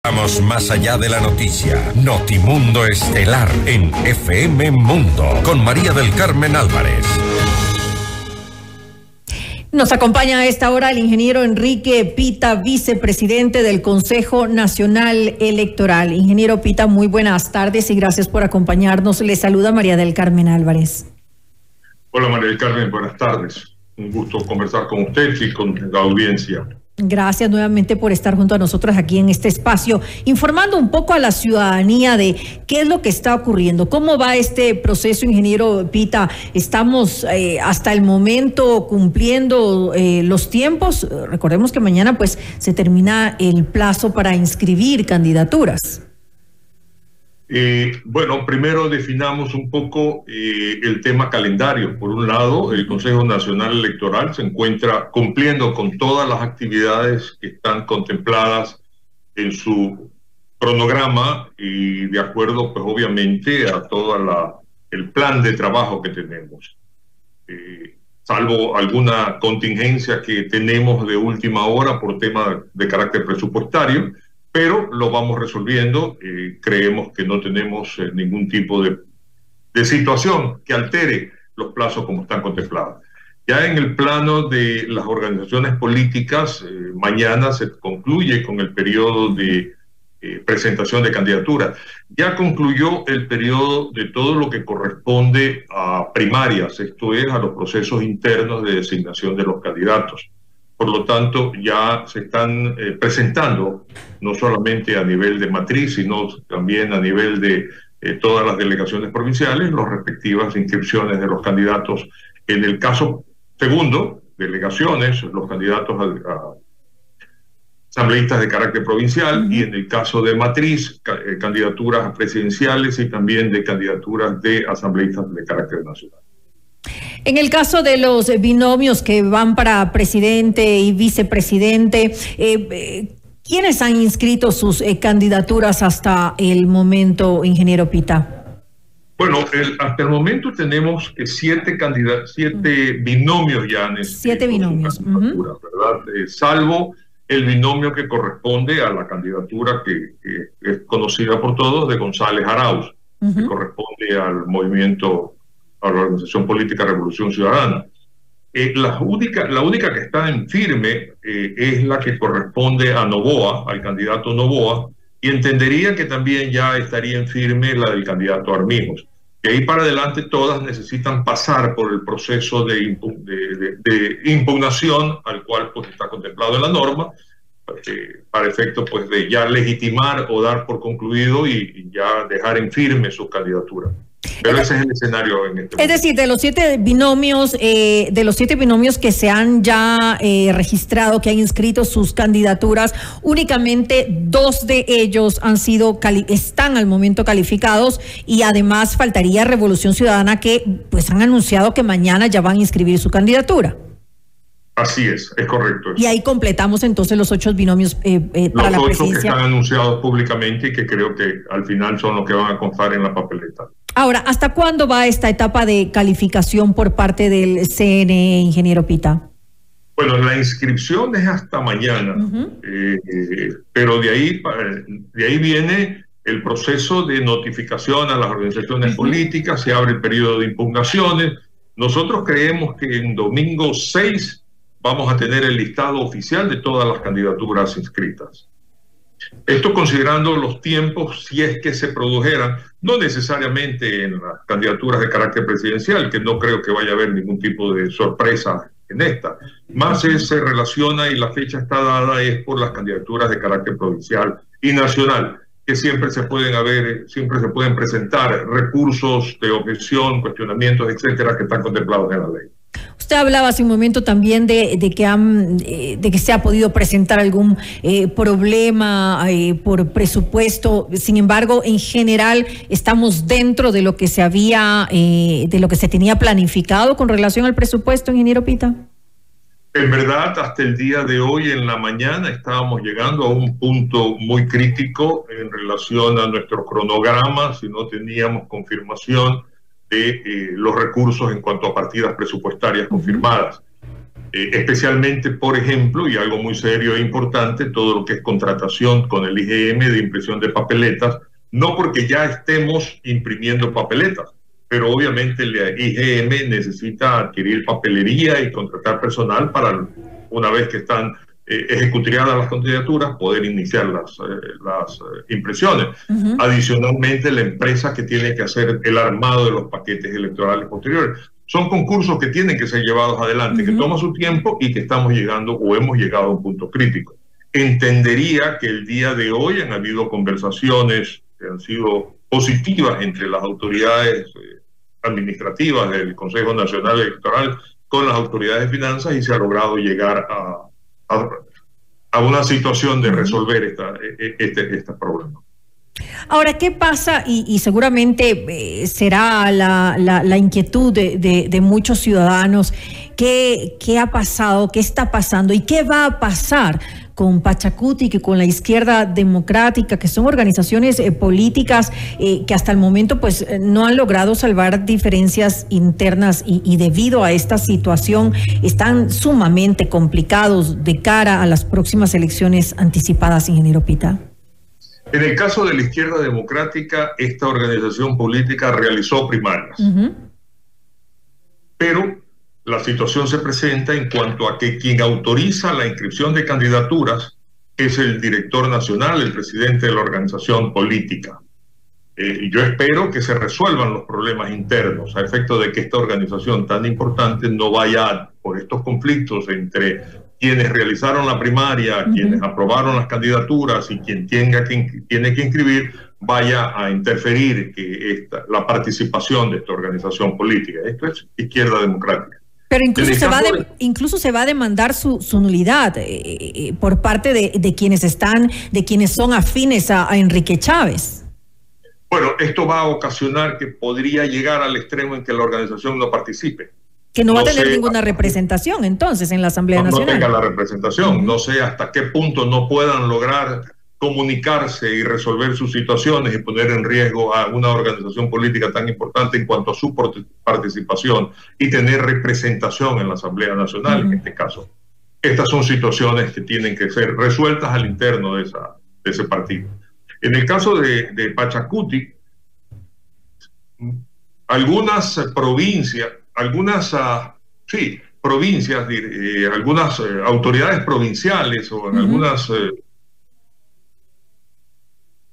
Vamos más allá de la noticia. Notimundo Estelar en FM Mundo con María del Carmen Álvarez. Nos acompaña a esta hora el ingeniero Enrique Pita, vicepresidente del Consejo Nacional Electoral. Ingeniero Pita, muy buenas tardes y gracias por acompañarnos. Le saluda María del Carmen Álvarez. Hola María del Carmen, buenas tardes. Un gusto conversar con usted y con la audiencia. Gracias nuevamente por estar junto a nosotros aquí en este espacio, informando un poco a la ciudadanía de qué es lo que está ocurriendo, cómo va este proceso, ingeniero Pita. Estamos hasta el momento cumpliendo los tiempos. Recordemos que mañana pues se termina el plazo para inscribir candidaturas. Bueno, primero definamos un poco el tema calendario. Por un lado, el Consejo Nacional Electoral se encuentra cumpliendo con todas las actividades que están contempladas en su cronograma y de acuerdo, pues obviamente, a todo el plan de trabajo que tenemos. Salvo alguna contingencia que tenemos de última hora por temas de carácter presupuestario, pero lo vamos resolviendo. Creemos que no tenemos ningún tipo de situación que altere los plazos como están contemplados. Ya en el plano de las organizaciones políticas, mañana se concluye con el periodo de presentación de candidaturas. Ya concluyó el periodo de todo lo que corresponde a primarias, esto es, a los procesos internos de designación de los candidatos. Por lo tanto, ya se están presentando, no solamente a nivel de matriz, sino también a nivel de todas las delegaciones provinciales, las respectivas inscripciones de los candidatos. En el caso segundo, delegaciones, los candidatos a asambleístas de carácter provincial, y en el caso de matriz, candidaturas presidenciales y también de candidaturas de asambleístas de carácter nacional. En el caso de los binomios que van para presidente y vicepresidente, ¿quiénes han inscrito sus candidaturas hasta el momento, ingeniero Pita? Bueno, hasta el momento tenemos 7 binomios ya han inscrito 7 binomios. ¿Verdad? Salvo el binomio que corresponde a la candidatura que es conocida por todos de González Arauz, que corresponde al movimiento, a la organización política Revolución Ciudadana. La única que está en firme es la que corresponde a Noboa, al candidato Noboa, y entendería que también ya estaría en firme la del candidato Armijos. De ahí para adelante todas necesitan pasar por el proceso de impugnación al cual pues está contemplado en la norma, para efecto pues de ya legitimar o dar por concluido y ya dejar en firme su candidatura. Pero ese es el escenario en este momento. Es decir, de los 7 binomios que se han ya registrado, que han inscrito sus candidaturas, únicamente 2 de ellos están al momento calificados, y además faltaría Revolución Ciudadana, que pues han anunciado que mañana ya van a inscribir su candidatura. Así es correcto. Y ahí completamos entonces los 8 binomios para la presidencia. Los 8 que están anunciados públicamente y que creo que al final son los que van a constar en la papeleta. Ahora, ¿hasta cuándo va esta etapa de calificación por parte del CNE, ingeniero Pita? Bueno, la inscripción es hasta mañana, pero de ahí viene el proceso de notificación a las organizaciones políticas, se abre el periodo de impugnaciones. Nosotros creemos que en domingo 6 vamos a tener el listado oficial de todas las candidaturas inscritas. Esto considerando los tiempos, si es que se produjeran, no necesariamente en las candidaturas de carácter presidencial, que no creo que vaya a haber ningún tipo de sorpresa en esta. Más se relaciona, y la fecha está dada, es por las candidaturas de carácter provincial y nacional, que siempre se pueden presentar recursos de objeción, cuestionamientos, etcétera, que están contemplados en la ley. Usted hablaba hace un momento también de que se ha podido presentar algún problema por presupuesto. Sin embargo, en general estamos dentro de lo que se tenía planificado con relación al presupuesto, ingeniero Pita. En verdad, hasta el día de hoy, en la mañana, estábamos llegando a un punto muy crítico en relación a nuestro cronograma, si no teníamos confirmación de los recursos en cuanto a partidas presupuestarias confirmadas. especialmente, por ejemplo, y algo muy serio e importante, todo lo que es contratación con el IGM de impresión de papeletas, no porque ya estemos imprimiendo papeletas, pero obviamente el IGM necesita adquirir papelería y contratar personal para, una vez que están ejecutadas las candidaturas, poder iniciar las impresiones. Adicionalmente, la empresa que tiene que hacer el armado de los paquetes electorales posteriores. Son concursos que tienen que ser llevados adelante, que toma su tiempo y que estamos llegando o hemos llegado a un punto crítico. Entendería que el día de hoy han habido conversaciones que han sido positivas entre las autoridades administrativas del Consejo Nacional Electoral con las autoridades de finanzas y se ha logrado llegar a una situación de resolver este problema. Ahora, ¿qué pasa? Y seguramente será la inquietud de muchos ciudadanos. ¿Qué ha pasado? ¿Qué está pasando? ¿Y qué va a pasar con Pachakutik y con la Izquierda Democrática, que son organizaciones políticas que hasta el momento pues no han logrado salvar diferencias internas y debido a esta situación están sumamente complicados de cara a las próximas elecciones anticipadas, ingeniero Pita? En el caso de la Izquierda Democrática, esta organización política realizó primarias. Pero la situación se presenta en cuanto a que quien autoriza la inscripción de candidaturas es el director nacional, el presidente de la organización política. Yo espero que se resuelvan los problemas internos a efecto de que esta organización tan importante no vaya por estos conflictos entre quienes realizaron la primaria, quienes aprobaron las candidaturas y quien tiene que inscribir, vaya a interferir la participación de esta organización política. Esto es Izquierda Democrática. Pero incluso se va a demandar su nulidad por parte de quienes son afines a Enrique Chávez. Bueno, esto va a ocasionar que podría llegar al extremo en que la organización no participe. Que no va a tener ninguna representación entonces en la Asamblea Nacional. No tenga la representación. No sé hasta qué punto no puedan lograr comunicarse y resolver sus situaciones y poner en riesgo a una organización política tan importante en cuanto a su participación y tener representación en la Asamblea Nacional en este caso. Estas son situaciones que tienen que ser resueltas al interno de ese partido. En el caso de Pachakutik, algunas provincias, algunas autoridades provinciales o en algunas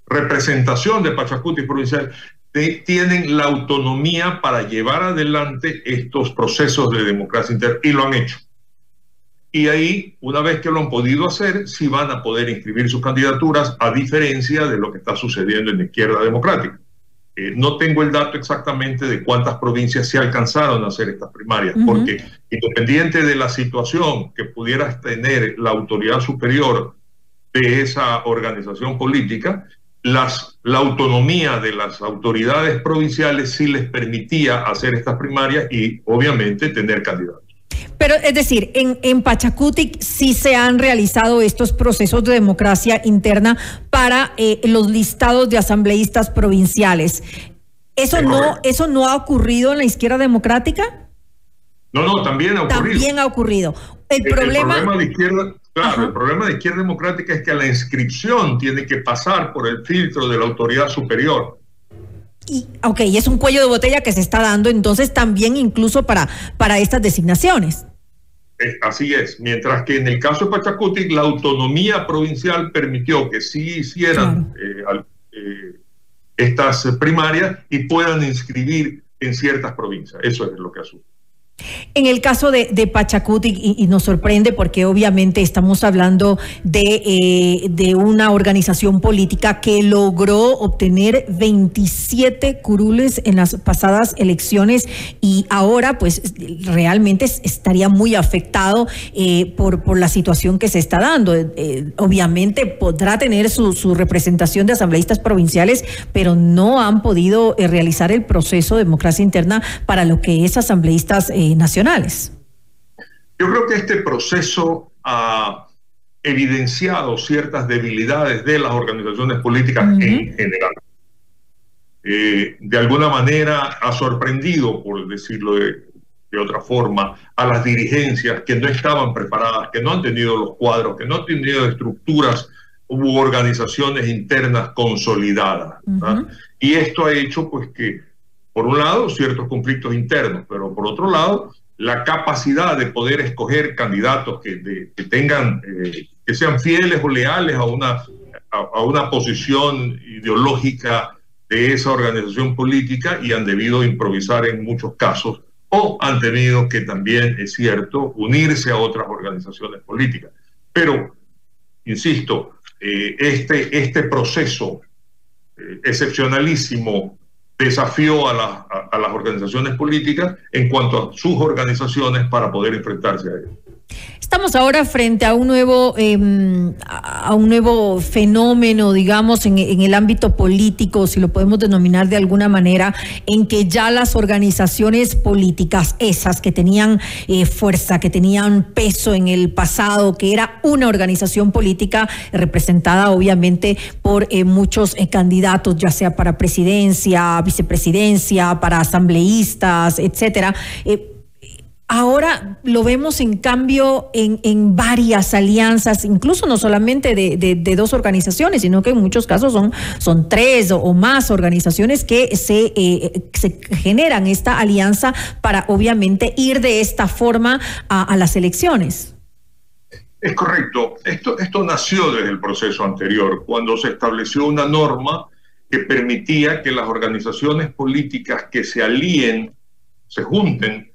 representación de Pachakutik provincial tienen la autonomía para llevar adelante estos procesos de democracia interna y lo han hecho. Y ahí, una vez que lo han podido hacer, sí van a poder inscribir sus candidaturas, a diferencia de lo que está sucediendo en la Izquierda Democrática. No tengo el dato exactamente de cuántas provincias se alcanzaron a hacer estas primarias, porque independiente de la situación que pudiera tener la autoridad superior de esa organización política, la autonomía de las autoridades provinciales sí les permitía hacer estas primarias y obviamente tener candidatos. Pero es decir, en Pachakutik sí se han realizado estos procesos de democracia interna para los listados de asambleístas provinciales. ¿Eso no ha ocurrido en la Izquierda Democrática? No, también ha ocurrido. También ha ocurrido. El problema de Izquierda... Claro, el problema de Izquierda Democrática es que la inscripción tiene que pasar por el filtro de la autoridad superior. Y es un cuello de botella que se está dando entonces también incluso para estas designaciones. Así es, mientras que en el caso de Pachakutik la autonomía provincial permitió que sí hicieran estas primarias y puedan inscribir en ciertas provincias. Eso es lo que asume. En el caso de Pachakutik, y nos sorprende porque obviamente estamos hablando de una organización política que logró obtener 27 curules en las pasadas elecciones y ahora pues realmente estaría muy afectado por la situación que se está dando. Obviamente podrá tener su representación de asambleístas provinciales, pero no han podido realizar el proceso de democracia interna para lo que es asambleístas nacionales. Yo creo que este proceso ha evidenciado ciertas debilidades de las organizaciones políticas en general. De alguna manera ha sorprendido, por decirlo de de otra forma, a las dirigencias que no estaban preparadas, que no han tenido los cuadros, que no han tenido estructuras u organizaciones internas consolidadas, ¿verdad? Y esto ha hecho pues que, por un lado, ciertos conflictos internos, pero por otro lado, la capacidad de poder escoger candidatos que tengan, que sean fieles o leales a una posición ideológica de esa organización política, y han debido improvisar en muchos casos, o han tenido que también, es cierto, unirse a otras organizaciones políticas. Pero, insisto, este proceso excepcionalísimo desafió a las organizaciones políticas en cuanto a sus organizaciones para poder enfrentarse a ello. Estamos ahora frente a un nuevo fenómeno, digamos, en el ámbito político, si lo podemos denominar de alguna manera, en que ya las organizaciones políticas, esas que tenían fuerza, que tenían peso en el pasado, que era una organización política representada obviamente por muchos candidatos, ya sea para presidencia, vicepresidencia, para asambleístas, etcétera. Ahora lo vemos en cambio en varias alianzas, incluso no solamente de dos organizaciones, sino que en muchos casos son tres o más organizaciones que se generan esta alianza para obviamente ir de esta forma a las elecciones. Es correcto. Esto nació desde el proceso anterior, cuando se estableció una norma que permitía que las organizaciones políticas que se alíen, se junten,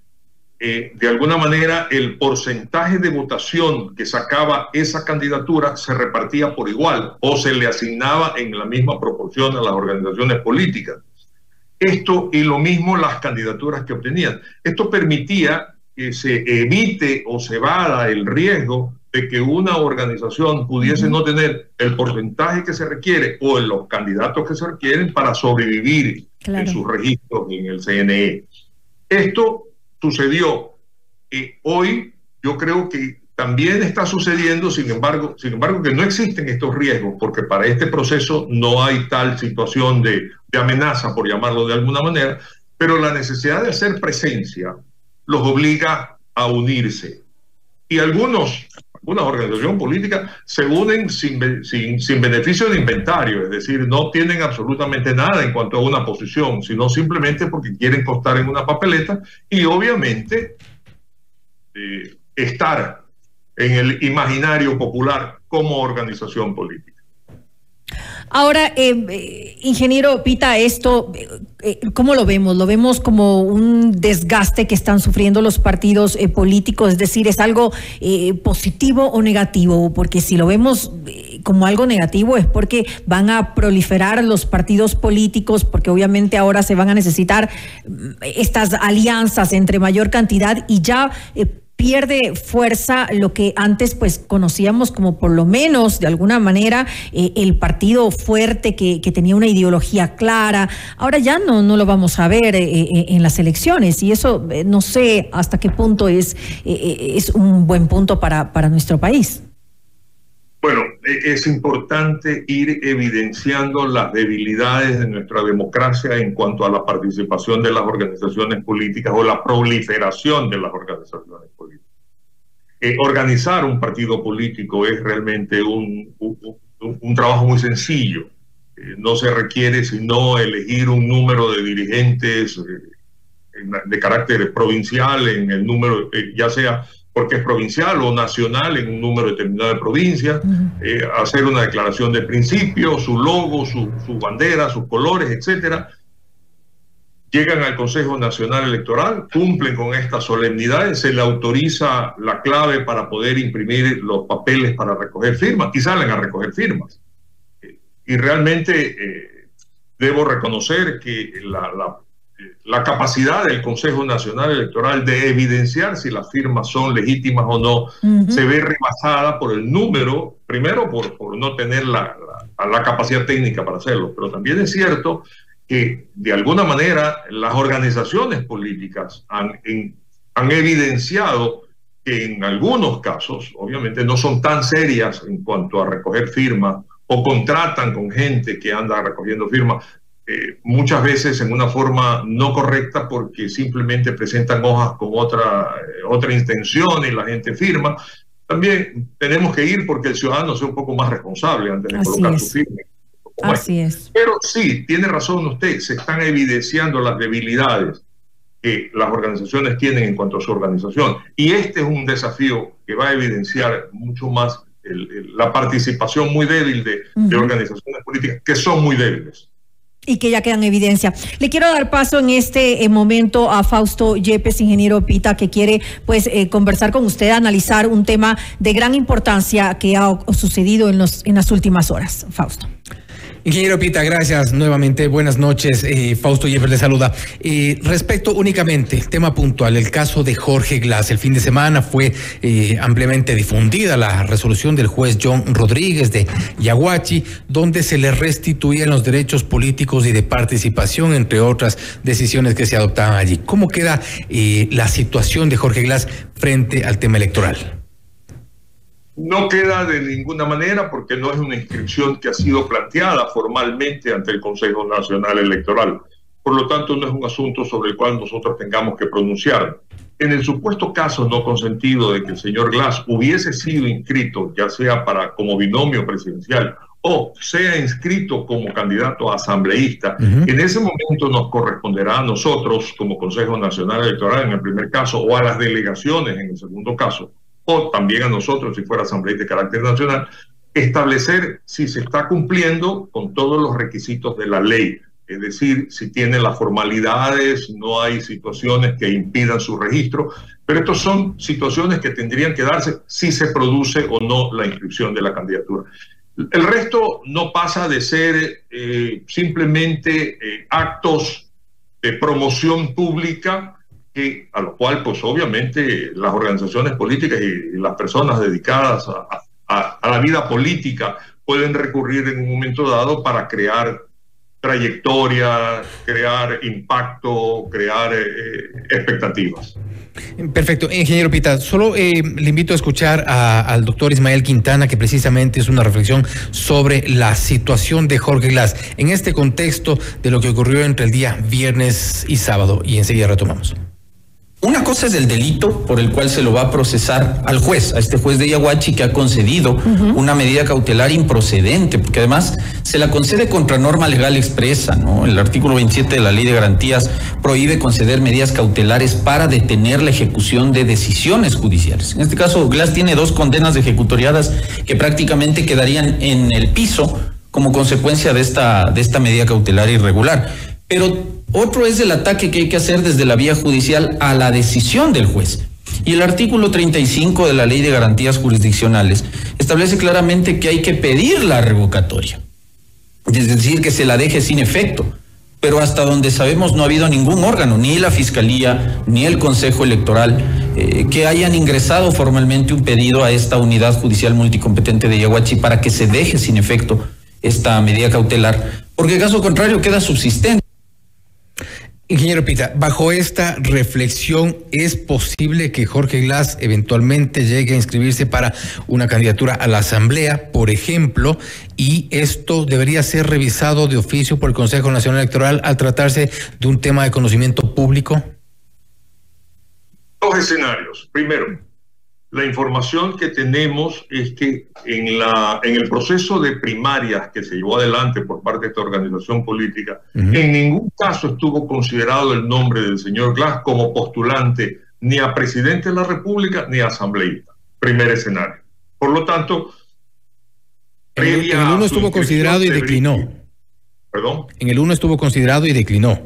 de alguna manera el porcentaje de votación que sacaba esa candidatura se repartía por igual o se le asignaba en la misma proporción a las organizaciones políticas. Esto y lo mismo las candidaturas que obtenían. Esto permitía que se evite o se evada el riesgo de que una organización pudiese no tener el porcentaje que se requiere o los candidatos que se requieren para sobrevivir en sus registros en el CNE. Esto sucedió. Hoy yo creo que también está sucediendo, sin embargo que no existen estos riesgos, porque para este proceso no hay tal situación de amenaza, por llamarlo de alguna manera, pero la necesidad de hacer presencia los obliga a unirse. Y algunas organizaciones políticas se unen sin beneficio de inventario, es decir, no obtienen absolutamente nada en cuanto a una posición, sino simplemente porque quieren constar en una papeleta y obviamente estar en el imaginario popular como organización política. Ahora, ingeniero Pita, esto, ¿cómo lo vemos? ¿Lo vemos como un desgaste que están sufriendo los partidos políticos? Es decir, ¿es algo positivo o negativo? Porque si lo vemos como algo negativo es porque van a proliferar los partidos políticos, porque obviamente ahora se van a necesitar estas alianzas entre mayor cantidad y ya pierde fuerza lo que antes pues conocíamos como, por lo menos de alguna manera, el partido fuerte que tenía una ideología clara. Ahora ya no lo vamos a ver en las elecciones, y eso no sé hasta qué punto es un buen punto para nuestro país. Bueno, es importante ir evidenciando las debilidades de nuestra democracia en cuanto a la participación de las organizaciones políticas o la proliferación de las organizaciones políticas. Organizar un partido político es realmente un trabajo muy sencillo. No se requiere sino elegir un número de dirigentes de carácter provincial, en el número, ya sea porque es provincial o nacional, en un número determinado de provincias, hacer una declaración de principios, su logo, su bandera, sus colores, etcétera. Llegan al Consejo Nacional Electoral, cumplen con estas solemnidades, se le autoriza la clave para poder imprimir los papeles para recoger firmas y salen a recoger firmas. Y realmente debo reconocer que la capacidad del Consejo Nacional Electoral de evidenciar si las firmas son legítimas o no se ve rebasada por el número, primero por no tener la capacidad técnica para hacerlo, pero también es cierto que de alguna manera las organizaciones políticas han evidenciado que en algunos casos, obviamente no son tan serias en cuanto a recoger firmas o contratan con gente que anda recogiendo firmas. muchas veces en una forma no correcta porque simplemente presentan hojas con otra intención y la gente firma. También tenemos que ir porque el ciudadano sea un poco más responsable antes de colocar su firma. Así es. Pero sí, tiene razón usted, se están evidenciando las debilidades que las organizaciones tienen en cuanto a su organización. Y este es un desafío que va a evidenciar mucho más la participación muy débil de organizaciones políticas que son muy débiles. Y que ya quedan en evidencia. Le quiero dar paso en este momento a Fausto Yepes, ingeniero Pita, que quiere conversar con usted, analizar un tema de gran importancia que ha sucedido en las últimas horas. Fausto. Ingeniero Pita, gracias nuevamente. Buenas noches. Fausto Yepes le saluda. Respecto únicamente, tema puntual, el caso de Jorge Glass. El fin de semana fue ampliamente difundida la resolución del juez John Rodríguez de Yaguachi, donde se le restituían los derechos políticos y de participación, entre otras decisiones que se adoptaban allí. ¿Cómo queda la situación de Jorge Glass frente al tema electoral? No queda de ninguna manera porque no es una inscripción que ha sido planteada formalmente ante el Consejo Nacional Electoral. Por lo tanto, no es un asunto sobre el cual nosotros tengamos que pronunciar. En el supuesto caso no consentido de que el señor Glass hubiese sido inscrito, ya sea como binomio presidencial o sea inscrito como candidato a asambleísta, en ese momento nos corresponderá a nosotros como Consejo Nacional Electoral en el primer caso o a las delegaciones en el segundo caso, o también a nosotros si fuera asambleísta de carácter nacional, establecer si se está cumpliendo con todos los requisitos de la ley, es decir, si tiene las formalidades, no hay situaciones que impidan su registro, pero estas son situaciones que tendrían que darse si se produce o no la inscripción de la candidatura. El resto no pasa de ser simplemente actos de promoción pública, a lo cual pues obviamente las organizaciones políticas y las personas dedicadas a la vida política pueden recurrir en un momento dado para crear trayectoria, crear impacto, crear expectativas. Perfecto. Ingeniero Pita, solo le invito a escuchar al doctor Ismael Quintana, que precisamente es una reflexión sobre la situación de Jorge Glass en este contexto de lo que ocurrió entre el día viernes y sábado, y enseguida retomamos. Una cosa es el delito por el cual se lo va a procesar al juez, a este juez de Yaguachi que ha concedido una medida cautelar improcedente, porque además se la concede contra norma legal expresa, ¿no? El artículo 27 de la Ley de Garantías prohíbe conceder medidas cautelares para detener la ejecución de decisiones judiciales. En este caso, Glass tiene 2 condenas ejecutoriadas que prácticamente quedarían en el piso como consecuencia de esta medida cautelar irregular. Pero otro es el ataque que hay que hacer desde la vía judicial a la decisión del juez. Y el artículo 35 de la Ley de Garantías Jurisdiccionales establece claramente que hay que pedir la revocatoria, es decir, que se la deje sin efecto. Pero hasta donde sabemos no ha habido ningún órgano, ni la Fiscalía, ni el Consejo Electoral, que hayan ingresado formalmente un pedido a esta unidad judicial multicompetente de Yaguachi para que se deje sin efecto esta medida cautelar, porque caso contrario queda subsistente. Ingeniero Pita, bajo esta reflexión, ¿es posible que Jorge Glass eventualmente llegue a inscribirse para una candidatura a la Asamblea, por ejemplo, y esto debería ser revisado de oficio por el Consejo Nacional Electoral al tratarse de un tema de conocimiento público? 2 escenarios. Primero, la información que tenemos es que en el proceso de primarias que se llevó adelante por parte de esta organización política, en ningún caso estuvo considerado el nombre del señor Glass como postulante ni a presidente de la República ni a asambleísta. Primer escenario. Por lo tanto, en el 1 estuvo considerado y declinó. ¿Perdón? En el 1 estuvo considerado y declinó.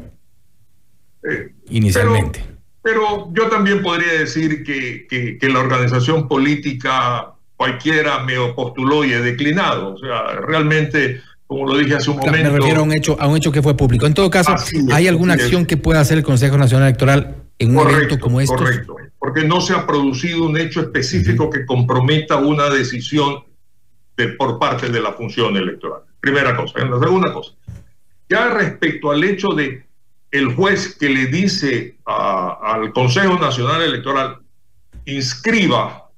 Inicialmente. Pero yo también podría decir que la organización política cualquiera me postuló y he declinado. O sea, realmente, como lo dije hace un momento... Me refiero a un hecho que fue público. En todo caso, ¿hay alguna acción que pueda hacer el Consejo Nacional Electoral en un evento como este? Correcto, porque no se ha producido un hecho específico que comprometa una decisión por parte de la función electoral. Primera cosa. La segunda cosa, ya respecto al hecho de el juez que le dice al Consejo Nacional Electoral inscriba,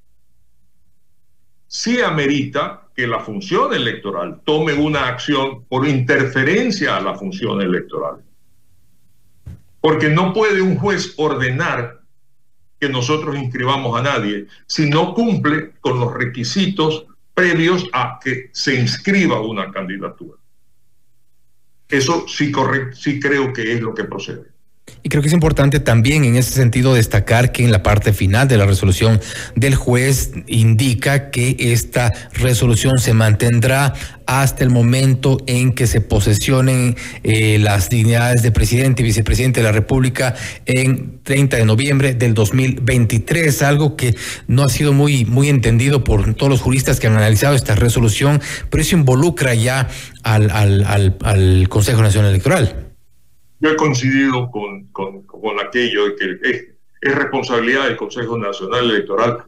sí amerita que la función electoral tome una acción por interferencia a la función electoral. Porque no puede un juez ordenar que nosotros inscribamos a nadie si no cumple con los requisitos previos a que se inscriba una candidatura. Eso sí creo que es lo que procede. Y creo que es importante también en ese sentido destacar que en la parte final de la resolución del juez indica que esta resolución se mantendrá hasta el momento en que se posesionen las dignidades de presidente y vicepresidente de la República en 30 de noviembre del 2023, algo que no ha sido muy entendido por todos los juristas que han analizado esta resolución, pero eso involucra ya al Consejo Nacional Electoral. Yo he coincidido con aquello de que es responsabilidad del Consejo Nacional Electoral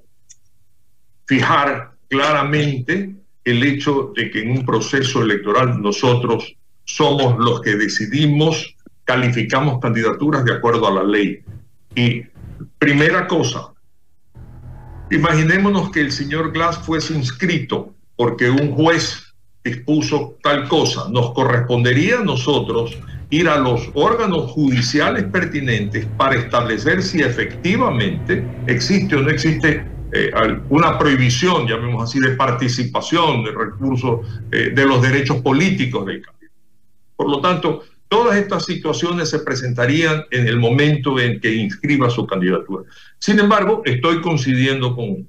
fijar claramente el hecho de que en un proceso electoral nosotros somos los que decidimos, calificamos candidaturas de acuerdo a la ley. Y primera cosa, imaginémonos que el señor Glass fuese inscrito porque un juez dispuso tal cosa. Nos correspondería a nosotros ir a los órganos judiciales pertinentes para establecer si efectivamente existe o no existe una prohibición, llamemos así, de participación, de recursos, de los derechos políticos del candidato. Por lo tanto, todas estas situaciones se presentarían en el momento en que inscriba su candidatura. Sin embargo, estoy coincidiendo con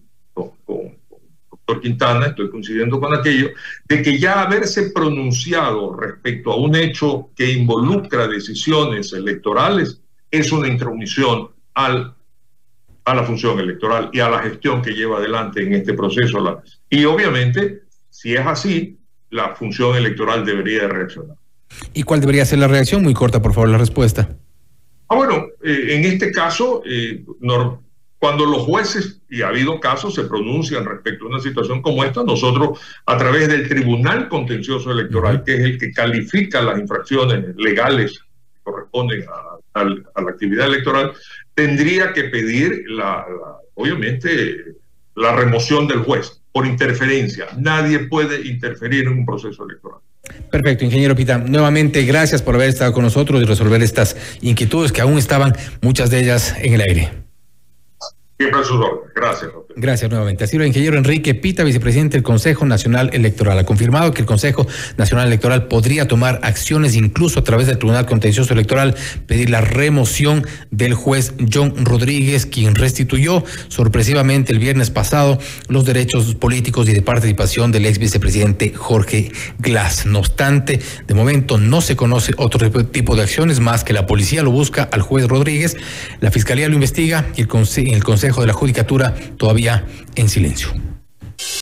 doctor Quintana, estoy coincidiendo con aquello, de que ya haberse pronunciado respecto a un hecho que involucra decisiones electorales es una intromisión a la función electoral y a la gestión que lleva adelante en este proceso. Y obviamente, si es así, la función electoral debería de reaccionar. ¿Y cuál debería ser la reacción? Muy corta, por favor, la respuesta. Bueno, en este caso, cuando los jueces, y ha habido casos, se pronuncian respecto a una situación como esta, nosotros a través del Tribunal Contencioso Electoral, que es el que califica las infracciones legales que corresponden a la actividad electoral, tendría que pedir, obviamente, la remoción del juez por interferencia. Nadie puede interferir en un proceso electoral. Perfecto, ingeniero Pita. Nuevamente, gracias por haber estado con nosotros y resolver estas inquietudes que aún estaban, muchas de ellas, en el aire. Siempre a sus órdenes. Gracias. Gracias nuevamente. Así lo ingeniero Enrique Pita, vicepresidente del Consejo Nacional Electoral. Ha confirmado que el Consejo Nacional Electoral podría tomar acciones, incluso a través del Tribunal Contencioso Electoral, pedir la remoción del juez John Rodríguez, quien restituyó sorpresivamente el viernes pasado los derechos políticos y de participación del ex vicepresidente Jorge Glass. No obstante, de momento no se conoce otro tipo de acciones más que la policía lo busca al juez Rodríguez, la Fiscalía lo investiga y el Consejo de la Judicatura todavía en silencio.